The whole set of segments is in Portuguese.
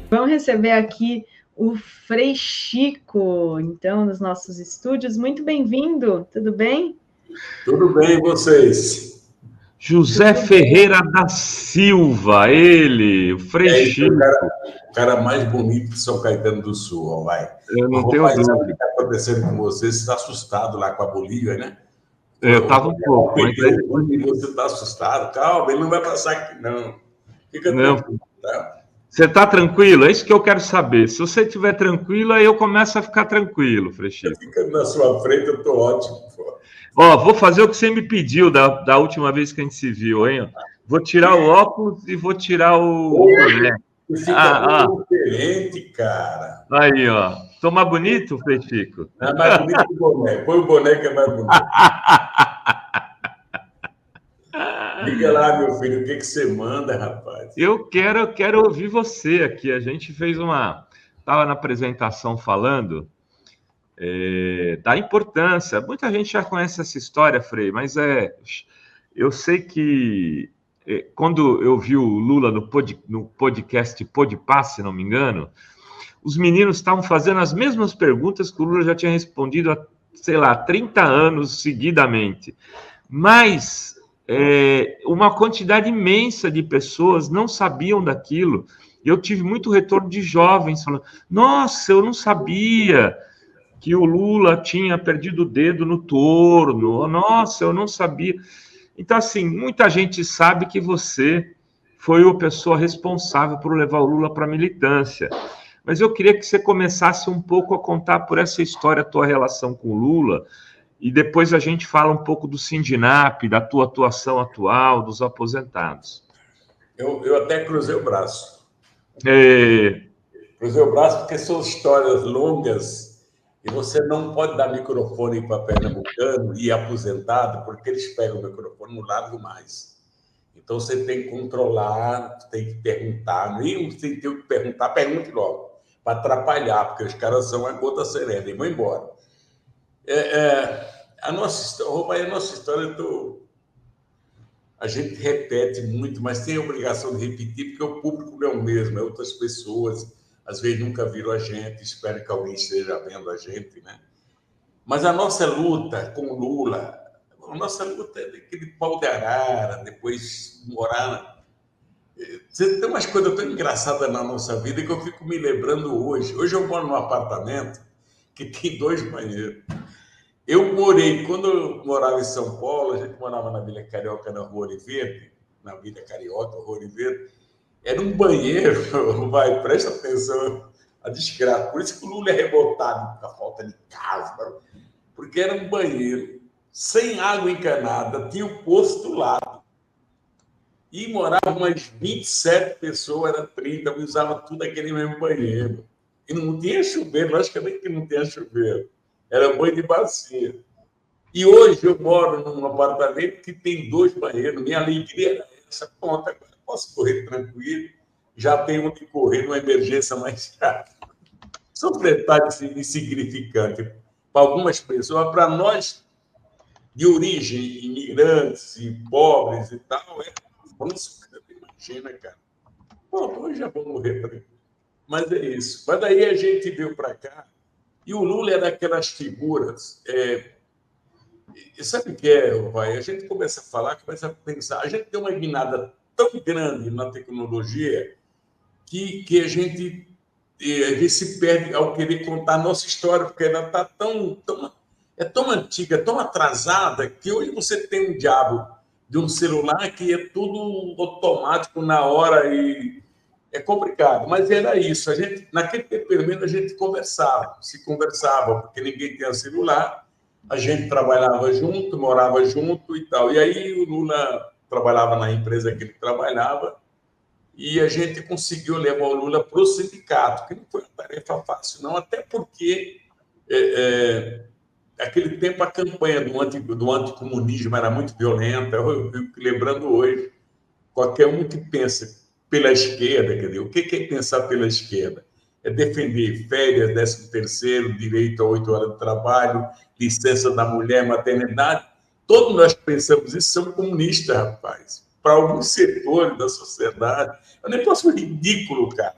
Vamos receber aqui o Frei Chico, então, nos nossos estúdios. Muito bem-vindo, tudo bem? Tudo bem, e vocês? José Ferreira da Silva, ele, o Frei Chico. O cara mais bonito de São Caetano do Sul, ó, vai. Eu não tenho dúvida. O que está acontecendo com você? Você está assustado lá com a Bolívia, né? Eu estava um pouco. Mas você está assustado? Calma, ele não vai passar aqui, não. Fica tranquilo, tá? Você está tranquilo? É isso que eu quero saber. Se você estiver tranquilo, aí eu começo a ficar tranquilo, Frei Chico. Ficando na sua frente, eu estou ótimo. Ó, vou fazer o que você me pediu da última vez que a gente se viu, hein? Vou tirar o óculos e vou tirar o boné. Fica diferente, cara. Aí, ó. Tô mais bonito, Frei Chico? É mais bonito que o boné. Põe o boné que é mais bonito. Diga lá, meu filho, o que você manda, rapaz? Eu quero ouvir você aqui. A gente fez estava na apresentação falando da importância. Muita gente já conhece essa história, Frei, mas eu sei que quando eu vi o Lula no podcast Podpah, se não me engano, os meninos estavam fazendo as mesmas perguntas que o Lula já tinha respondido há, sei lá, 30 anos seguidamente. Mas uma quantidade imensa de pessoas não sabiam daquilo. Eu tive muito retorno de jovens falando: nossa, eu não sabia que o Lula tinha perdido o dedo no torno. Nossa, eu não sabia. Então, assim, muita gente sabe que você foi a pessoa responsável por levar o Lula para a militância. Mas eu queria que você começasse um pouco a contar por essa história a tua relação com o Lula, e depois a gente fala um pouco do Sindinap, da tua atuação atual, dos aposentados. Eu até cruzei o braço. Cruzei o braço porque são histórias longas e você não pode dar microfone para pernambucano e aposentado, porque eles pegam o microfone no largo mais. Então você tem que controlar, tem que perguntar. Nem tem que perguntar, pergunte logo, para atrapalhar, porque os caras são a gota serena e vão embora. A nossa história, a gente repete muito, mas tem a obrigação de repetir, porque o público não é o mesmo, é outras pessoas, às vezes nunca viram a gente, espero que alguém esteja vendo a gente, né? Mas a nossa luta com o Lula, a nossa luta é daquele pau de arara, depois morar... Tem umas coisas tão engraçadas na nossa vida que eu fico me lembrando hoje. Hoje eu moro num apartamento que tem 2 banheiros. Quando eu morava em São Paulo, a gente morava na Vila Carioca, na Rua Ouro Verde, era um banheiro, presta atenção, a desgraça. Por isso que o Lula é revoltado com a falta de casa, porque era um banheiro sem água encanada, tinha um posto do lado. E moravam umas 27 pessoas, era 30, usava tudo aquele mesmo banheiro. E não tinha chuveiro, logicamente que não tinha chuveiro. Era banho de bacia. E hoje eu moro num apartamento que tem 2 banheiros. Minha alegria era essa. Pronto, agora posso correr tranquilo. Já tenho onde correr numa emergência mais rápida. São detalhes insignificantes. Para algumas pessoas, para nós, de origem, imigrantes e pobres e tal, imagina, cara. Pronto, hoje já vou morrer tranquilo. Mas é isso. Mas daí a gente veio para cá. E o Lula é daquelas figuras. Sabe o que vai? A gente começa a falar, começa a pensar. A gente tem uma guinada tão grande na tecnologia que a gente se perde ao querer contar a nossa história, porque ela está tão antiga, tão atrasada, que hoje você tem um diabo de um celular que é tudo automático na hora e é complicado, mas era isso. Naquele tempo, pelo menos, a gente se conversava, porque ninguém tinha celular, a gente trabalhava junto, morava junto e tal. E aí o Lula trabalhava na empresa que ele trabalhava e a gente conseguiu levar o Lula para o sindicato, que não foi uma tarefa fácil, não, até porque naquele tempo a campanha do anticomunismo era muito violenta. Eu lembrando hoje, qualquer um que pensa pela esquerda, quer dizer, o que é pensar pela esquerda? É defender férias, 13º, direito a 8 horas de trabalho, licença da mulher, maternidade. Todos nós pensamos isso, somos comunistas, rapaz. Para alguns setores da sociedade. Eu nem posso ser ridículo, cara.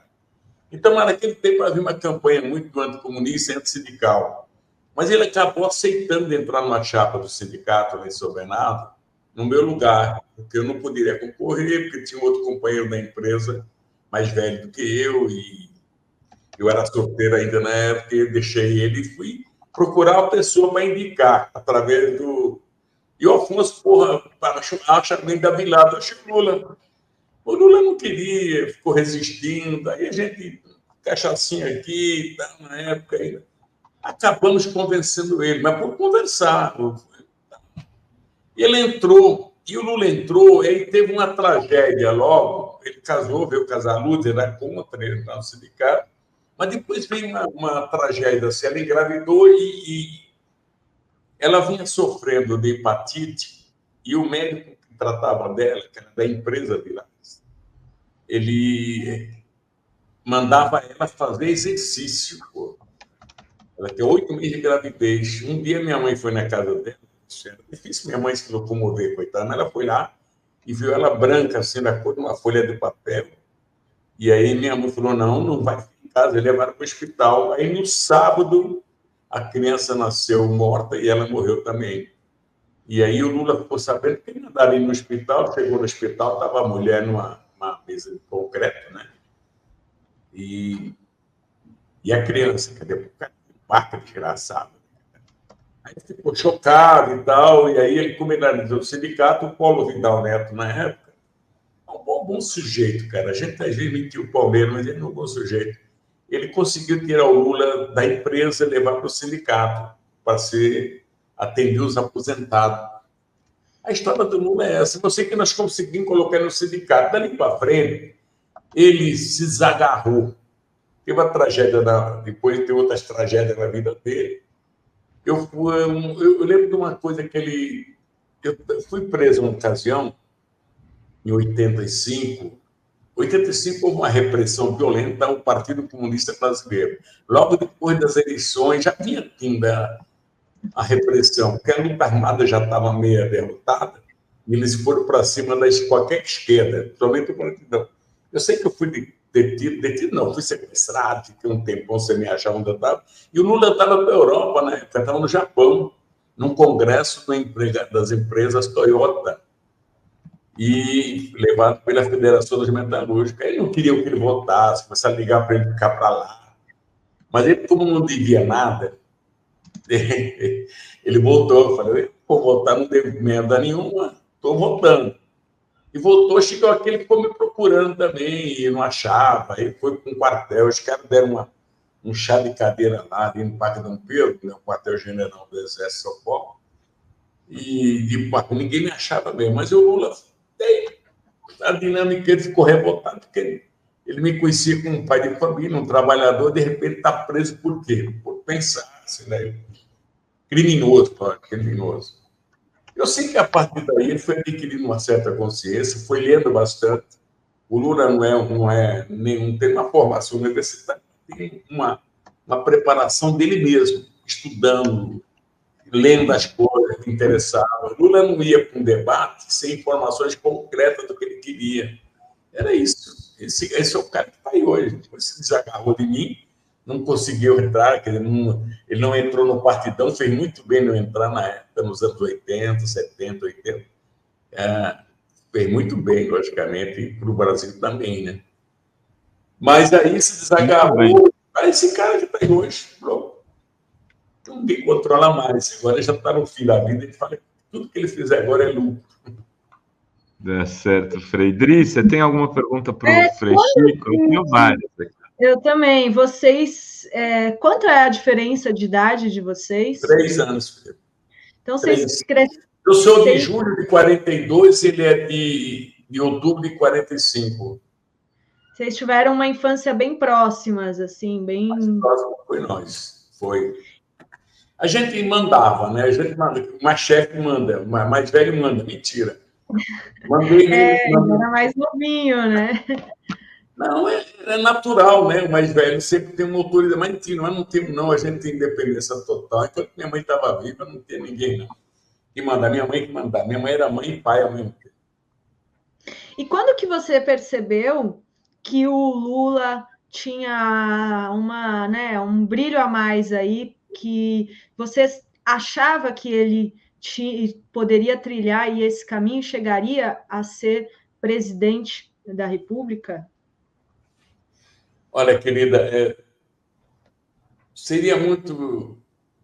Então, naquele tempo havia uma campanha muito anticomunista e antissindical. Mas ele acabou aceitando entrar numa chapa do sindicato lá em São Bernardo, no meu lugar, porque eu não poderia concorrer, porque tinha outro companheiro da empresa mais velho do que eu, e eu era solteiro ainda na época, eu deixei ele e fui procurar uma pessoa para indicar, através do... E o Afonso, porra, acha bem da Vilada, achei o Lula. O Lula não queria, ficou resistindo, aí a gente, cachaçinha aqui, tá, na época ainda. Acabamos convencendo ele, mas por conversar. Ele entrou, e o Lula entrou, ele teve uma tragédia logo, ele casou, veio casar a Luz, era contra ele no sindicato, mas depois veio uma tragédia, assim, ela engravidou e ela vinha sofrendo de hepatite, e o médico que tratava dela, que era da empresa Vilares, ele mandava ela fazer exercício, pô. Ela tem 8 meses de gravidez. Um dia minha mãe foi na casa dela, era difícil minha mãe se locomover, coitada, mas ela foi lá e viu ela branca, assim, da cor de uma folha de papel. E aí minha mãe falou, não vai ficar em casa, levaram para o hospital. Aí no sábado a criança nasceu morta e ela morreu também. E aí o Lula ficou sabendo que ele andava ali no hospital, chegou no hospital, estava a mulher numa mesa de concreto, né? E a criança, cadê o cara? Marca desgraçada. Aí ficou chocado e tal, e aí ele comunalizou o sindicato, o Paulo Vidal Neto, na época, é um bom sujeito, cara. A gente às vezes mentiu o Palmeiras, mas ele é um bom sujeito. Ele conseguiu tirar o Lula da empresa e levar para o sindicato, para atender os aposentados. A história do Lula é essa. Eu sei que nós conseguimos colocar no sindicato. Dali para frente, ele se desagarrou. Teve a tragédia, depois tem outras tragédias na vida dele. Eu lembro de uma coisa que eu fui preso uma ocasião, em 85. 85 houve uma repressão violenta ao Partido Comunista Brasileiro. Logo depois das eleições, já tinha tido a repressão, porque a luta armada já estava meio derrotada, e eles foram para cima da qualquer esquerda, principalmente o Partidão. Eu sei que eu fui detido não, fui sequestrado, fiquei um tempão sem me achar onde eu estava, e o Lula estava na Europa, né? Estava no Japão, num congresso das empresas Toyota, e levado pela Federação das Metalúrgicas. Ele não queria que ele votasse, começaram a ligar para ele ficar para lá. Mas ele, como não devia nada, ele voltou. Eu falei, vou votar, não devo merda nenhuma, estou votando. E voltou, chegou aquele que ficou me procurando também, e não achava, aí foi para um quartel, os caras deram um chá de cadeira lá, ali no Parque Dom Pedro, né, o quartel-general do Exército de São Paulo, e ninguém me achava mesmo, mas o Lula, a dinâmica, ele ficou revoltado, porque ele me conhecia como um pai de família, um trabalhador, de repente está preso por quê? Por pensar, assim, né? Criminoso. Eu sei que a partir daí ele foi adquirindo uma certa consciência, foi lendo bastante. O Lula não tem uma formação universitária, tem uma preparação dele mesmo, estudando, lendo as coisas que interessavam. O Lula não ia para um debate sem informações concretas do que ele queria. Era isso. Esse é o cara que está aí hoje. Depois se desagarrou de mim, não conseguiu entrar, ele não entrou no Partidão, fez muito bem não entrar na época, nos anos 80, 70, 80. Fez muito bem, logicamente, para o Brasil também, né? Mas aí se desagarrou, esse cara que está aí hoje, pronto. Ninguém controla mais. Agora já está no fim da vida, ele fala que tudo que ele fizer agora é lucro. Dá certo, Frei. Dri, você tem alguma pergunta para o Frei Chico? Eu tenho várias aqui. Eu também. Vocês, quanto é a diferença de idade de vocês? 3 anos, filho. Então, vocês cresceram. Eu sou de julho de 42, ele é de outubro de 45. Vocês tiveram uma infância bem próximas, assim, bem... Mais próximo foi nós, foi. A gente mandava, né? A gente manda, o mais chefe manda, o mais velho manda, mentira. Era mais novinho, né? Não, é natural, né? O mais velho sempre tem uma autoridade, mas não temos, não. A gente tem independência total. Enquanto minha mãe estava viva, não tinha ninguém, não. Que mandar, minha mãe que mandar. Minha mãe era mãe e pai ao mesmo tempo. E quando que você percebeu que o Lula tinha um brilho a mais aí, que você achava que ele poderia trilhar e esse caminho chegaria a ser presidente da República? Olha, querida, seria muito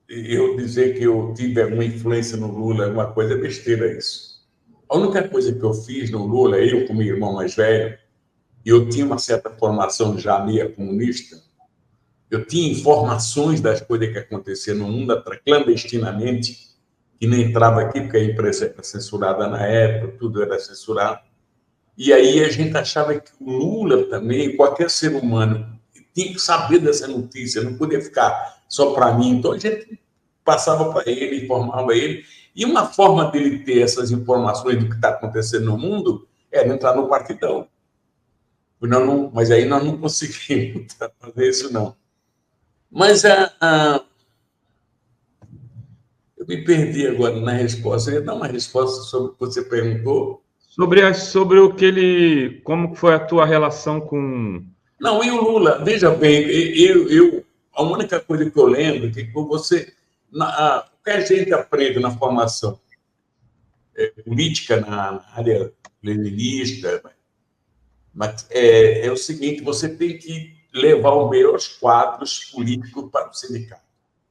eu dizer que eu tive alguma influência no Lula, alguma coisa, é besteira isso. A única coisa que eu fiz no Lula, eu como irmão mais velho, eu tinha uma certa formação já meia comunista, eu tinha informações das coisas que aconteciam no mundo clandestinamente, que nem entrava aqui porque a imprensa era censurada na época, tudo era censurado. E aí a gente achava que o Lula também, qualquer ser humano, tinha que saber dessa notícia, não podia ficar só para mim. Então a gente passava para ele, informava ele. E uma forma dele ter essas informações do que está acontecendo no mundo era entrar no partidão. Mas aí nós não conseguimos fazer isso, não. Mas eu me perdi agora na resposta. Eu ia dar uma resposta sobre o que você perguntou. Sobre o que ele... Como foi a tua relação com... Não, e o Lula? Veja bem, a única coisa que eu lembro é que você... o que a gente aprende na formação política, na área leninista, mas é o seguinte, você tem que levar os melhores quadros políticos para o sindicato.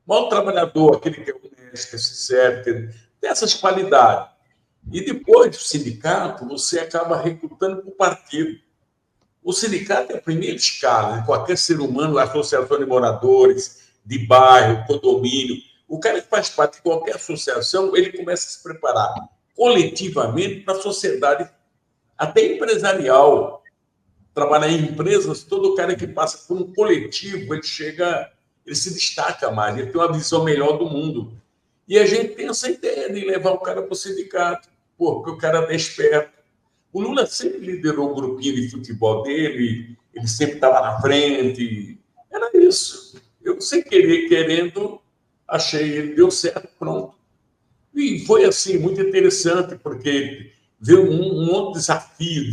O maior trabalhador, aquele que é honesto, que é sincero, tem essas qualidades. E depois do sindicato, você acaba recrutando para o partido. O sindicato é a primeira escala, de qualquer ser humano, associação de moradores, de bairro, condomínio. O cara que faz parte de qualquer associação, ele começa a se preparar coletivamente para a sociedade, até empresarial. Trabalhar em empresas, todo cara que passa por um coletivo, ele se destaca mais, ele tem uma visão melhor do mundo. E a gente tem essa ideia de levar o cara para o sindicato, porque o cara é esperto. O Lula sempre liderou o grupinho de futebol dele, ele sempre estava na frente. Era isso. Eu, sem querer, querendo, achei ele, deu certo, pronto. E foi assim, muito interessante, porque veio um outro desafio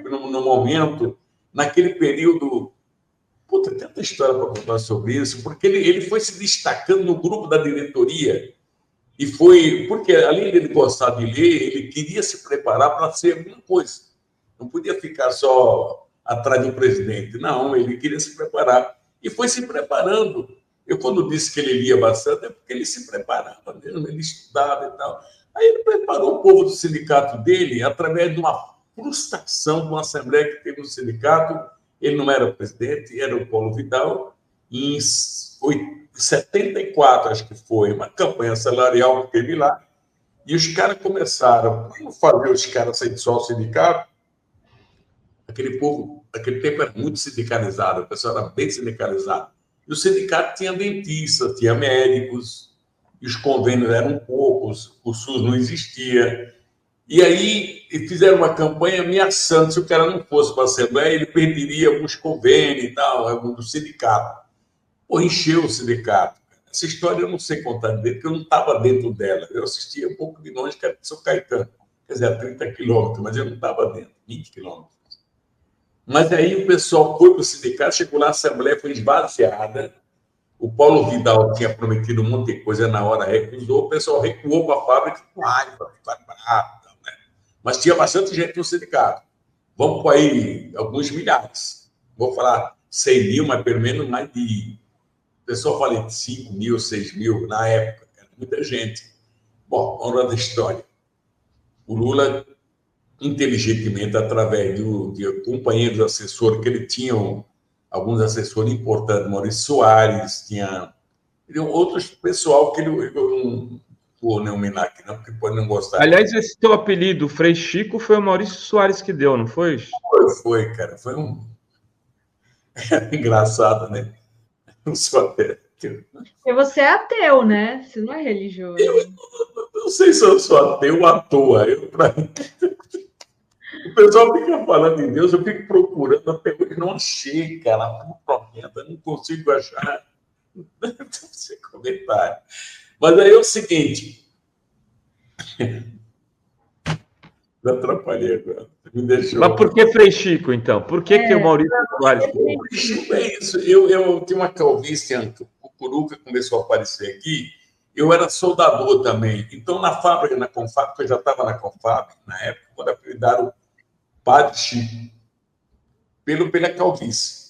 no momento, naquele período. Puta, tem tanta história para contar sobre isso, porque ele foi se destacando no grupo da diretoria. E foi porque, além de ele gostar de ler, ele queria se preparar para ser alguma coisa. Não podia ficar só atrás do presidente. Não, ele queria se preparar. E foi se preparando. Eu, quando disse que ele lia bastante, é porque ele se preparava mesmo, ele estudava e tal. Aí ele preparou o povo do sindicato dele através de uma frustração de uma assembleia que teve no sindicato. Ele não era o presidente, era o Paulo Vidal. Em 74, acho que foi, uma campanha salarial que teve lá, e os caras começaram, como fazer os caras sair só o sindicato, aquele tempo era muito sindicalizado, o pessoal era bem sindicalizado, e o sindicato tinha dentistas, tinha médicos, e os convênios eram poucos, o SUS não existia, e aí fizeram uma campanha ameaçando, se o cara não fosse para a Assembleia, ele perderia alguns convênios e tal, alguns do sindicato. Pô, encheu o sindicato. Essa história eu não sei contar dentro, porque eu não estava dentro dela. Eu assistia um pouco de longe, que era de São Caetano. Quer dizer, a 30 quilômetros, mas eu não estava dentro, 20 quilômetros. Mas aí o pessoal foi para o sindicato, chegou lá, a Assembleia foi esvaziada. O Paulo Vidal tinha prometido um monte de coisa, na hora recusou, o pessoal recuou para a fábrica com raiva, né? Mas tinha bastante gente no sindicato. Vamos para aí alguns milhares. Vou falar 100 mil, mas pelo menos mais de... O pessoal fala de 5 mil, 6 mil na época, era muita gente. Bom, honra da história. O Lula, inteligentemente, através de companheiros assessores, que ele tinha alguns assessores importantes, Maurício Soares, tinha outros pessoal que eu não vou nominar aqui, não, porque pode não gostar. Aliás, esse teu apelido, Frei Chico, foi o Maurício Soares que deu, não foi? Foi, cara. Foi engraçado, né? Não sou ateu. Porque você é ateu, né? Você não é religioso. Eu não sei se eu sou ateu à toa. O pessoal fica falando em Deus, eu fico procurando, até hoje não achei, cara. Puta, não consigo achar. Não sei comentário. Mas aí é o seguinte. Me atrapalhei agora. Me deixou. Mas por que Frei Chico, então? Por que o Maurício Soares? Chico é isso. Eu tinha uma calvície antes. O Curuca começou a aparecer aqui. Eu era soldador também. Então, na fábrica, na Confab, eu já estava na Confab, na época, quando apelidaram Padre Chico, pela calvície.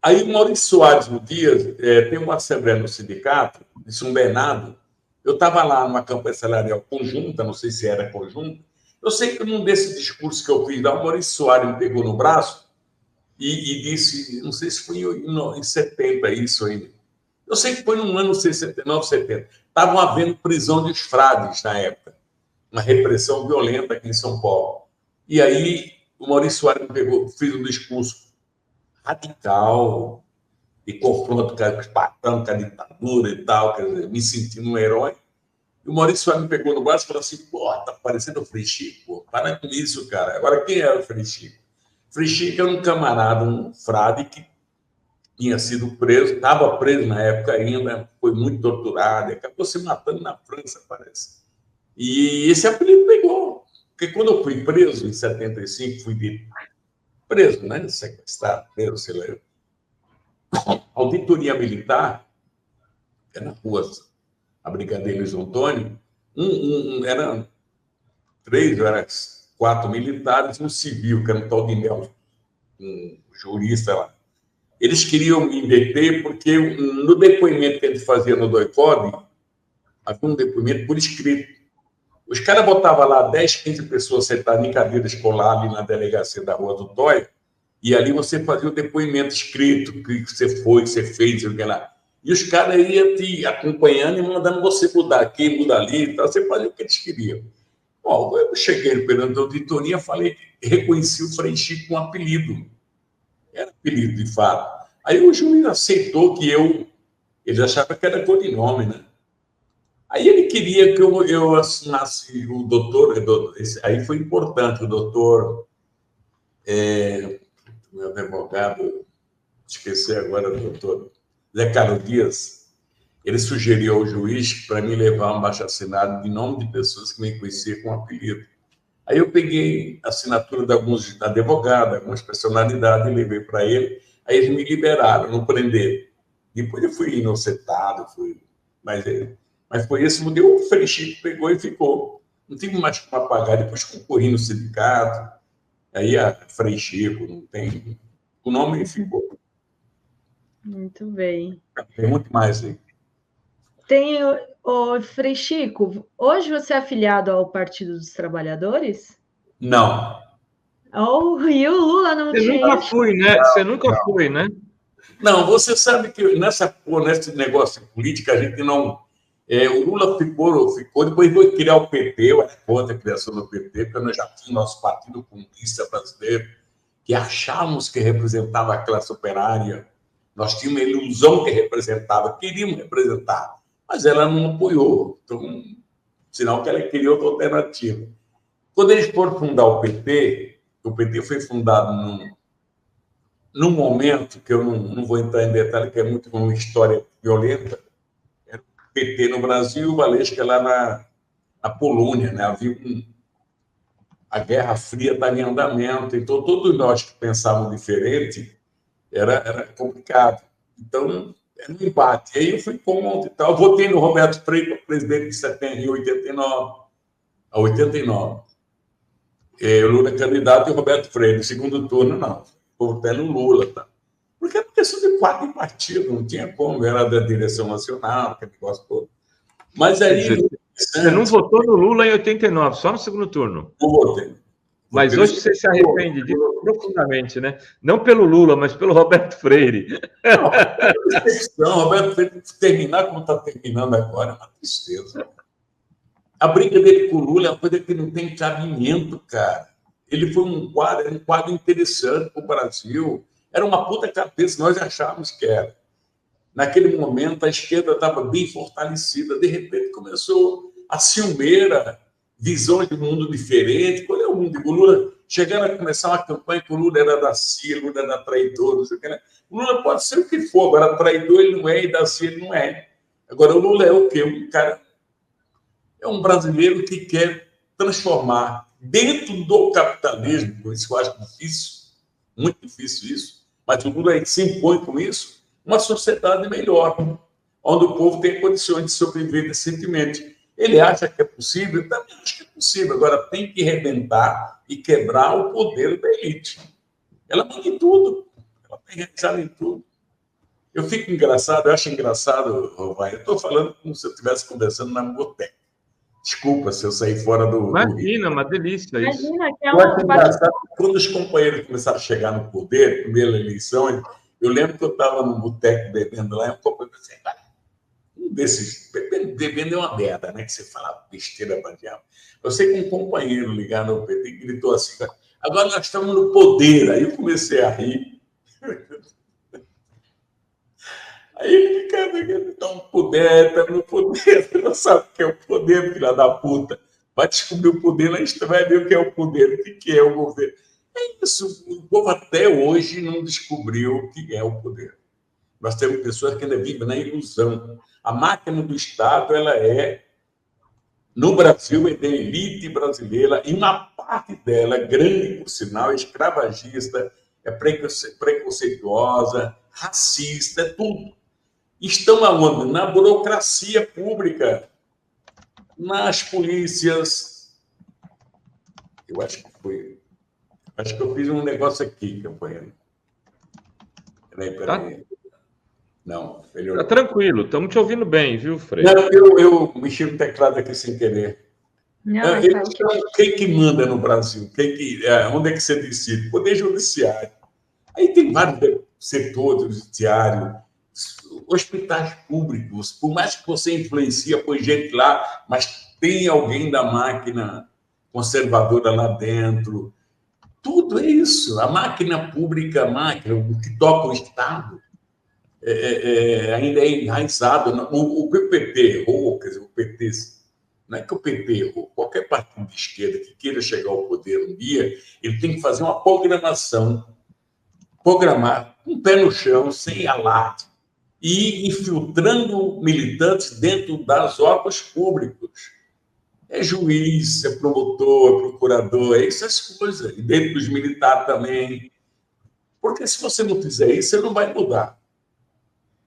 Aí o Maurício Soares, no dia, tem uma assembleia no sindicato, de São Bernardo. Eu estava lá numa campanha salarial conjunta, não sei se era conjunta. Eu sei que num desses discursos que eu fiz lá, o Maurício Soares me pegou no braço e disse, não sei se foi em 70 isso ainda. Eu sei que foi no ano 69, 70. Estavam havendo prisão de frades na época, uma repressão violenta aqui em São Paulo. E aí o Maurício Soares me pegou, fez um discurso radical, de confronto com a ditadura e tal, quer dizer, me sentindo um herói. E o Maurício Soares me pegou no braço e falou assim, pô, tá parecendo o Frei Chico, para com isso, cara. Agora, quem era o Frei Chico? Frei Chico era um camarada, um frade que tinha sido preso, estava preso na época ainda, foi muito torturado, e acabou se matando na França, parece. E esse apelido pegou, porque quando eu fui preso, em 75, fui preso, né? Sequestrado, preso, sei lá. Auditoria militar, é na rua, a Brigadeiro Luiz Antônio, eram 3 ou 4 militares e um civil, que era um tal de Mel, um jurista lá. Eles queriam me deter porque no depoimento que eles faziam no DOI-CODE, havia um depoimento por escrito. Os caras botavam lá 10, 15 pessoas sentadas em cadeira escolar ali na delegacia da Rua do Dói, e ali você fazia o depoimento escrito, que você foi, que você fez, sei lá. E os caras iam te acompanhando e mandando você mudar aqui, mudar ali, e tal. Você fazia o que eles queriam. Bom, eu cheguei perante a auditoria, falei, reconheci o Frei Chico com um apelido. Era apelido, de fato. Aí o juiz aceitou que ele achava que era codinome, né? Aí ele queria que eu assinasse o doutor, aí foi importante, o doutor, meu advogado, esqueci agora o doutor, Zé Carlos Dias, ele sugeriu ao juiz para me levar um abaixo-assinado de nome de pessoas que me conheciam com apelido. Aí eu peguei a assinatura de alguns advogados, algumas personalidades, e levei para ele. Aí eles me liberaram, não prenderam. Depois eu fui inocentado, mas foi esse modelo. O Frei Chico pegou e ficou. Não tive mais como pagar. Depois concorri no sindicato. Aí a Frei Chico, não tem... O nome ficou. Muito bem. Tem muito mais aí. Tem o Frei Chico, hoje você é afiliado ao Partido dos Trabalhadores? Não. E o Lula não tinha... Nunca fui, né? Você nunca foi, né? Não, você sabe que nesse negócio de política, a gente não... o Lula ficou, depois foi criar o PT, eu era contra a criação do PT, porque nós já tínhamos nosso Partido Comunista Brasileiro, que achávamos que representava a classe operária, nós tínhamos uma ilusão que representava, queríamos representar, mas ela não apoiou, então, sinal que ela queria outra alternativa. Quando eles foram fundar o PT foi fundado num momento que eu não vou entrar em detalhe, que é muito uma história violenta. Era o PT no Brasil, o Valesca lá na Polônia, né? Havia a Guerra Fria estava em andamento, então todos nós que pensavam diferente era complicado. Então, era um embate. Aí eu fui contra e tal. Eu votei no Roberto Freire para presidente em 89. A 89. O Lula é candidato e o Roberto Freire, no segundo turno, não. Votei no Lula. Tá? Porque é questão de quadro de partido, não tinha como, era da direção nacional, aquele negócio todo. Mas aí... Você não votou no Lula em 89, só no segundo turno? Não votei. Mas hoje você se arrepende disso profundamente, né? Não pelo Lula, mas pelo Roberto Freire. Não, Roberto Freire terminar como está terminando agora é uma tristeza. A briga dele com o Lula é uma coisa que não tem cabimento, cara. Ele foi um quadro interessante para o Brasil. Era uma puta cabeça, nós achávamos que era. Naquele momento, a esquerda estava bem fortalecida. De repente, começou a ciumeira, visões de um mundo diferente. Qual é o mundo? O Lula chegaram a começar uma campanha que o Lula era da CIA, o Lula era traidor, não sei o que, né? O Lula pode ser o que for, agora traidor ele não é e da CIA ele não é. Agora, o Lula é o quê? Um cara... É um brasileiro que quer transformar, dentro do capitalismo, por isso eu acho difícil, muito difícil isso, mas o Lula se impõe com isso, uma sociedade melhor, onde o povo tem condições de sobreviver decentemente. Ele acha que é possível? Eu também acho que é possível. Agora, tem que rebentar e quebrar o poder da elite. Ela manda em tudo. Ela tem realizado em tudo. Eu fico engraçado, eu acho engraçado, Rovaia. Eu estou falando como se eu estivesse conversando na boteca. Desculpa se eu sair fora do Imagina, uma delícia isso. Imagina que é eu acho uma engraçado, quando os companheiros começaram a chegar no poder, primeira eleição, eu lembro que eu estava no boteco bebendo lá, e um companheiro disse, um desses, bebendo é uma merda, né? Que você fala besteira pra diabo. Eu sei que um companheiro ligado no PT gritou assim, agora nós estamos no poder. Aí eu comecei a rir. Aí ele, cara, estamos no poder, estamos no poder. Você não sabe o que é o poder, filha da puta. Vai descobrir o poder, lá você vai ver o que é o poder, o que é o governo. É isso, o povo até hoje não descobriu o que é o poder. Nós temos pessoas que ainda vivem na ilusão. A máquina do Estado, ela é, no Brasil, é da elite brasileira, e uma parte dela, grande por sinal, é escravagista, é preconceituosa, racista, é tudo. Estão aonde? Na burocracia pública, nas polícias. Eu acho que foi. Acho que eu fiz um negócio aqui, companheiro. Peraí. Não, melhor. Tá tranquilo, estamos te ouvindo bem, viu, Frei? Não, eu mexi no teclado aqui sem querer. Não, quem que manda no Brasil? Onde é que você decide? Poder Judiciário. Aí tem vários setores do judiciário, hospitais públicos, por mais que você influencia, põe gente lá, mas tem alguém da máquina conservadora lá dentro. Tudo é isso. A máquina pública, o que toca o Estado, ainda é enraizado. O PT errou, quer dizer, o PT, não é que o PT errou, qualquer partido de esquerda que queira chegar ao poder um dia, ele tem que fazer uma programar com o pé no chão, sem alarde, e infiltrando militantes dentro das órgãos públicos. É juiz, é promotor, é procurador, é essas coisas. E dentro dos militares também. Porque se você não fizer isso, você não vai mudar.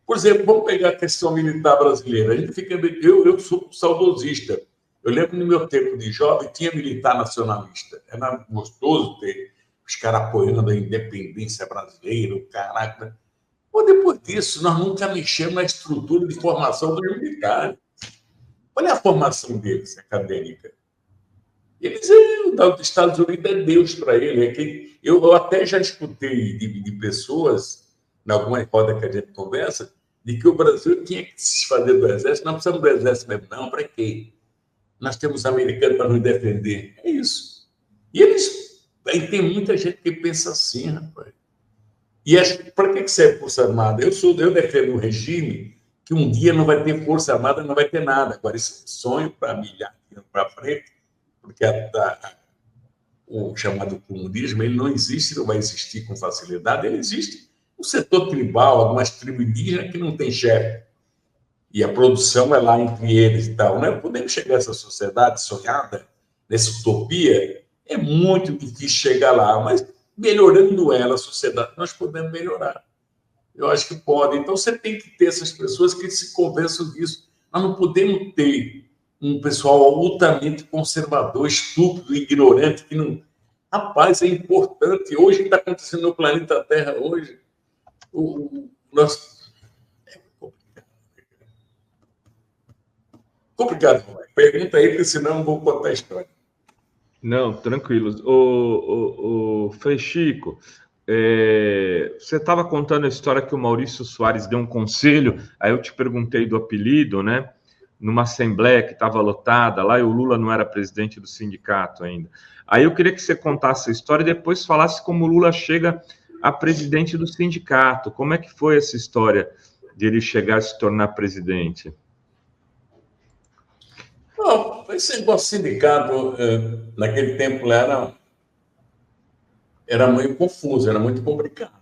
Por exemplo, vamos pegar a questão militar brasileira. A gente fica... Eu sou saudosista. Eu lembro no meu tempo de jovem, tinha militar nacionalista. Era gostoso ter os caras apoiando a independência brasileira, o caraca. Ou depois disso, nós nunca mexemos na estrutura de formação dos militares. Olha a formação deles, acadêmica. Eles, os Estados Unidos é Deus para ele. Eu até já escutei de pessoas, em alguma roda que a gente conversa, de que o Brasil tinha que se desfazer do exército. Não precisamos do exército mesmo, não. Para quê? Nós temos americanos para nos defender. É isso. E aí tem muita gente que pensa assim, rapaz. E para que serve Força Armada? Eu defendo um regime que um dia não vai ter Força Armada, não vai ter nada. Agora, esse sonho para milhares para frente, porque o chamado comunismo, ele não existe, não vai existir com facilidade, ele existe um setor tribal, algumas tribos indígenas que não tem chefe. E a produção é lá entre eles e tal. Né? Podemos chegar a essa sociedade sonhada, nessa utopia, é muito difícil chegar lá, mas melhorando ela, a sociedade, nós podemos melhorar. Eu acho que pode. Então, você tem que ter essas pessoas que se convençam disso. Nós não podemos ter um pessoal altamente conservador, estúpido, ignorante, que não... Rapaz, é importante. Hoje, o que está acontecendo no planeta Terra, hoje, é complicado. Pergunta aí, porque senão eu vou contar a história. Não, tranquilo. O Frei Chico, você estava contando a história que o Maurício Soares deu um conselho, aí eu te perguntei do apelido, né? Numa assembleia que estava lotada lá, e o Lula não era presidente do sindicato ainda. Aí eu queria que você contasse a história e depois falasse como o Lula chega a presidente do sindicato. Como é que foi essa história de ele chegar a se tornar presidente? Não, esse negócio sindicato, naquele tempo lá, era meio confuso, era muito complicado.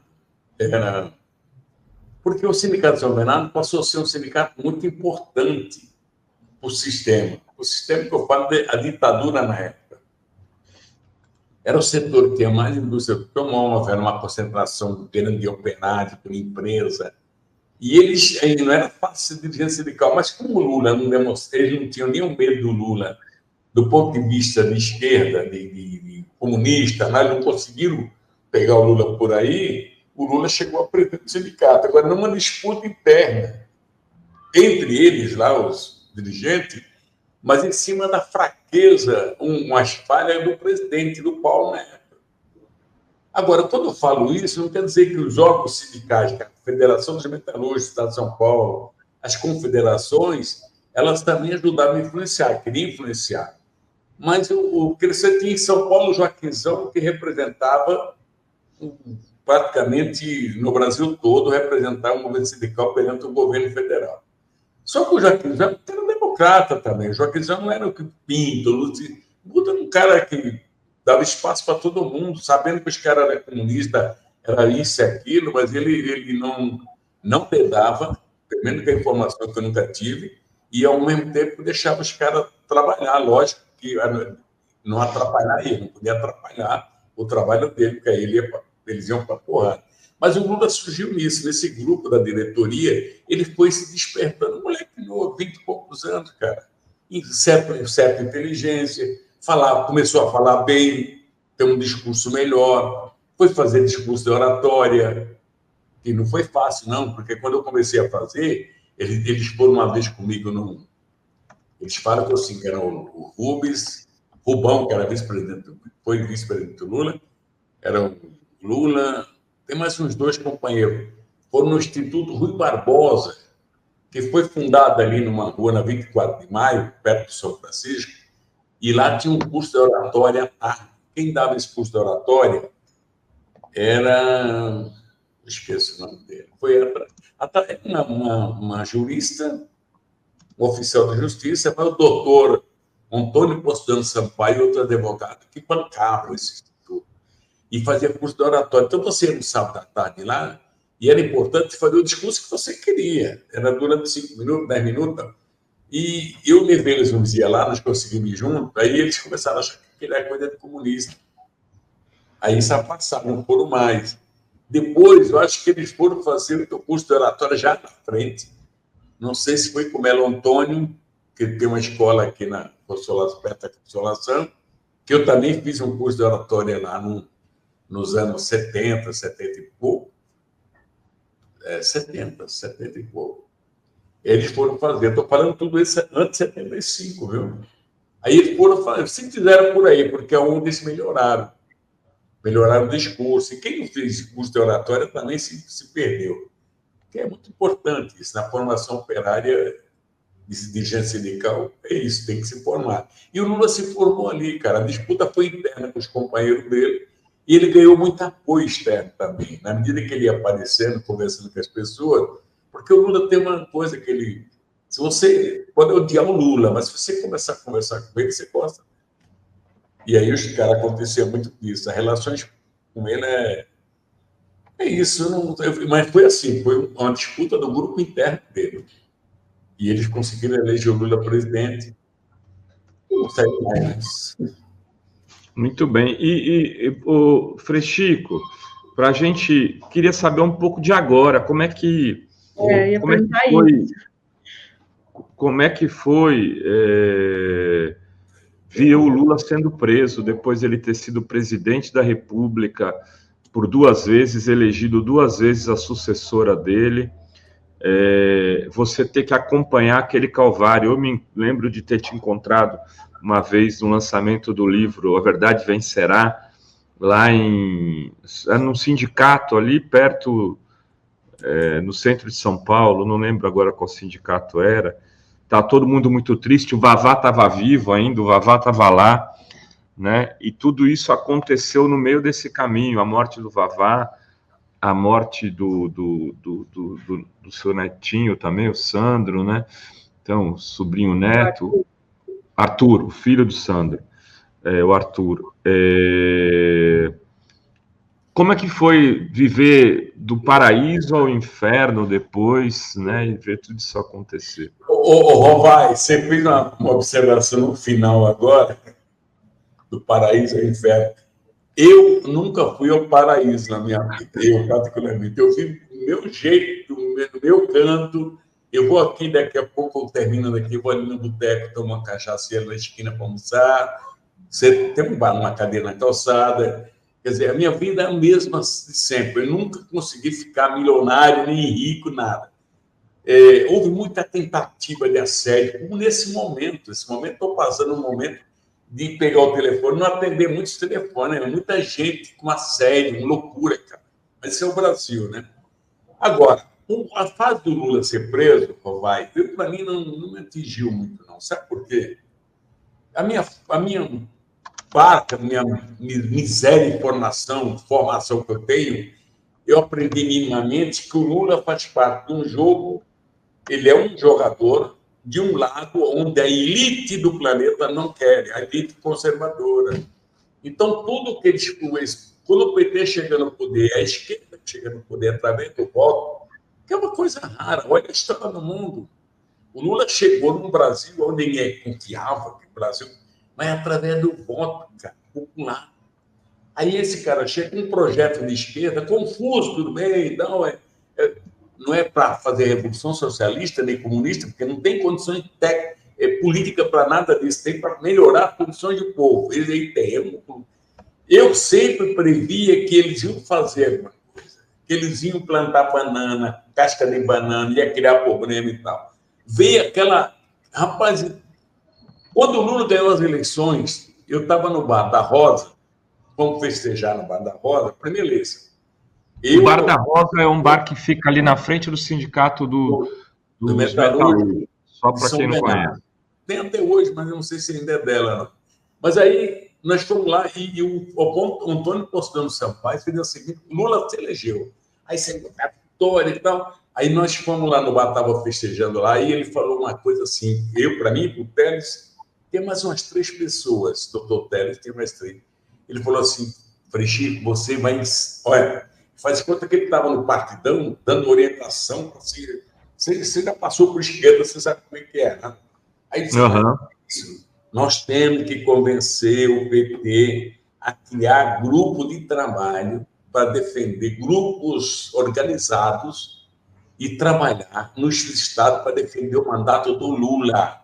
Porque o Sindicato São Bernardo passou a ser um sindicato muito importante para o sistema. O sistema que eu falo é a ditadura na época. era o setor que tinha mais indústria automóvel, era uma concentração grande de operários, de empresa. E eles, aí não era fácil de dirigência sindical, mas como o Lula não demonstrou, eles não tinham nenhum medo do Lula, do ponto de vista de esquerda, de comunista, nós não conseguiram pegar o Lula por aí, o Lula chegou a presidente do sindicato. Agora, numa disputa interna entre eles, lá, os dirigentes, mas em cima da fraqueza, umas falhas do presidente, do Paulo, na época. Agora, quando eu falo isso, não quer dizer que os órgãos sindicais, a Federação dos Metalúrgicos do Estado de São Paulo, as confederações, elas também ajudaram a influenciar, queriam influenciar. Mas o que você tinha em São Paulo, o Joaquinzão, que representava, praticamente no Brasil todo, representava o movimento sindical perante o governo federal. Só que o Joaquinzão era democrata também. O Joaquinzão não era o que pinta, Buda era um cara que dava espaço para todo mundo, sabendo que os caras eram comunistas, era isso e aquilo, mas ele não pedava, pelo menos com a informação que eu nunca tive, e ao mesmo tempo deixava os caras trabalhar, lógico que não atrapalhar ele, não podia atrapalhar o trabalho dele, porque aí eles iam para a porrada. Mas o Lula surgiu nisso, nesse grupo da diretoria, ele foi se despertando, moleque novo, 20 e poucos anos, cara, em certa inteligência, começou a falar bem, ter um discurso melhor, foi fazer discurso de oratória, que não foi fácil, não, porque quando eu comecei a fazer, eles foram uma vez comigo eles falam que assim, que eram o Rubão, que era vice-presidente, foi vice-presidente do Lula, era o Lula, tem mais uns 2 companheiros, foram no Instituto Rui Barbosa, que foi fundado ali numa rua na 24 de maio, perto do São Francisco, e lá tinha um curso de oratória à tarde. Quem dava esse curso de oratória era... esqueço o nome dele. Foi uma jurista, um oficial da justiça, mas o doutor Antônio Postano Sampaio e outro advogado que bancavam esse instituto e fazia curso de oratória. Então, você ia no sábado à tarde lá e era importante fazer o discurso que você queria. Era durante 5 minutos, 10 minutos. E eu levei eles um dia lá, nós conseguimos ir junto, aí eles começaram a achar que ele era coisa de comunista. Aí se passaram, não foram mais. Depois, eu acho que eles foram fazer o curso de oratória já na frente. Não sei se foi com o Melo Antônio, que tem uma escola aqui na Consolação, perto da Consolação, que eu também fiz um curso de oratória lá nos anos 70, 70 e pouco. 70 e pouco. Eles foram fazer. Estou falando tudo isso antes de 75, viu? Aí eles foram fazer. Se fizeram por aí, porque onde eles melhoraram o discurso. E quem não fez curso de oratória também se perdeu. Que é muito importante isso. Na formação operária de dirigência sindical, é isso, tem que se formar. E o Lula se formou ali, cara. A disputa foi interna com os companheiros dele e ele ganhou muito apoio externo também. Na medida que ele ia aparecendo, conversando com as pessoas, porque o Lula tem uma coisa que ele... Se você pode odiar o Lula, mas se você começar a conversar com ele, você gosta. E aí os caras acontecia muito isso. As relações com ele é isso. Mas foi assim, foi uma disputa do grupo interno dele. E eles conseguiram eleger o Lula presidente. Não sei mais. Muito bem. E o Frechico, para a gente, queria saber um pouco de agora, como é que foi ver o Lula sendo preso, depois de ele ter sido presidente da República por 2 vezes, elegido 2 vezes a sucessora dele, você ter que acompanhar aquele calvário. Eu me lembro de ter te encontrado uma vez no lançamento do livro A Verdade Vencerá, lá num sindicato ali perto, no centro de São Paulo, não lembro agora qual sindicato era. Tá todo mundo muito triste, o Vavá estava vivo ainda, o Vavá estava lá, né? E tudo isso aconteceu no meio desse caminho, a morte do Vavá, a morte do seu netinho também, o Sandro, né? Então, sobrinho neto, Arthur, o filho do Sandro, o Arthur. Como é que foi viver do paraíso ao inferno depois, né? E ver tudo isso acontecer? Rovai, você fez uma observação no final agora, do paraíso ao inferno. Eu nunca fui ao paraíso na minha vida, eu particularmente. Eu vivo do meu jeito, do meu canto. Eu vou aqui, daqui a pouco, eu termino daqui, vou ali no boteco, tomo uma cachaceira na esquina para almoçar. Você tem um bar, uma cadeira na calçada. Quer dizer, a minha vida é a mesma de sempre. Eu nunca consegui ficar milionário, nem rico, nada. Houve muita tentativa de assédio, como nesse momento. Esse momento, estou passando um momento de pegar o telefone, não atender muitos telefones, né? Muita gente com assédio, uma loucura, cara. Mas esse é o Brasil, né? Agora, a fase do Lula ser preso, vai, para mim não me atingiu muito, não. Sabe por quê? A minha miséria de formação que eu tenho, eu aprendi minimamente que o Lula faz parte de um jogo, ele é um jogador de um lado onde a elite do planeta não quer, a elite conservadora. Então, tudo que eles... Quando o PT chega no poder, a esquerda chega no poder através do voto, que é uma coisa rara. Olha a história do mundo. O Lula chegou num Brasil onde ninguém confiava que o Brasil... Mas através do voto, cara, popular. Aí esse cara chega com um projeto de esquerda, confuso, tudo bem, não é para fazer revolução socialista nem comunista, porque não tem condições política para nada disso, tem para melhorar as condições do povo. Eu sempre previa que eles iam fazer alguma coisa, que eles iam plantar banana, casca de banana, ia criar problema e tal. Veio aquela... Rapaz, quando o Lula ganhou as eleições, eu estava no Bar da Rosa, vamos festejar no Bar da Rosa, primeira eleição. O Bar da Rosa é um bar que fica ali na frente do sindicato do metalúrgicos, só para quem não conhece. Tem até hoje, mas eu não sei se ainda é dela, não. Mas aí nós fomos lá e o Antônio Postano Sampaio fez o seguinte: Lula se elegeu. Aí saiu a vitória e tal. Aí nós fomos lá no bar, estava festejando lá, e ele falou uma coisa assim, para mim, para o Telles, tem mais umas 3 pessoas, doutor Telles, tem mais 3. Ele falou assim: Frei Chico, você vai... Olha, faz conta que ele estava no partidão, dando orientação, assim, você já passou por esquerda, você sabe como é que é, né? Aí disse, nós temos que convencer o PT a criar grupo de trabalho para defender grupos organizados e trabalhar no Estado para defender o mandato do Lula.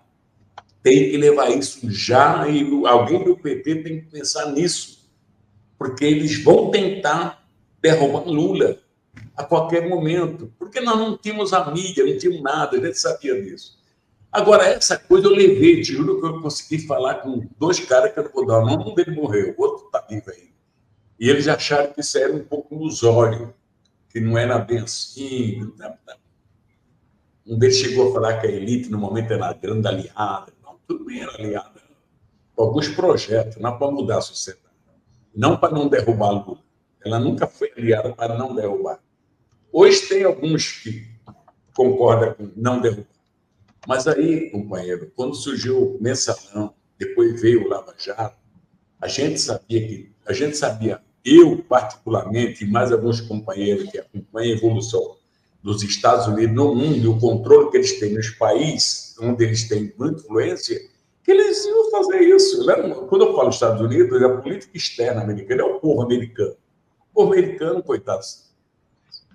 Tem que levar isso já, e alguém do PT tem que pensar nisso, porque eles vão tentar derrubar Lula a qualquer momento, porque nós não tínhamos a mídia, não tínhamos nada, a gente sabia disso. Agora, essa coisa eu levei, te juro que eu consegui falar com 2 caras que eu não vou dar o nome, um deles morreu, o outro está vivo ainda. E eles acharam que isso era um pouco ilusório, que não era bem assim. Um deles chegou a falar que a elite, no momento, era grande aliada. Não, tudo bem, era aliada. Com alguns projetos, não para mudar a sociedade. Não para não derrubar a Lula. Ela nunca foi aliada para não derrubar. Hoje tem alguns que concordam com não derrubar. Mas aí, companheiro, quando surgiu o Mensalão, depois veio o Lava Jato, a gente sabia, eu particularmente, e mais alguns companheiros que acompanham a evolução dos Estados Unidos no mundo e o controle que eles têm nos países onde eles têm muita influência, que eles iam fazer isso. Quando eu falo Estados Unidos, é a política externa americana, é o povo americano. O povo americano, coitados,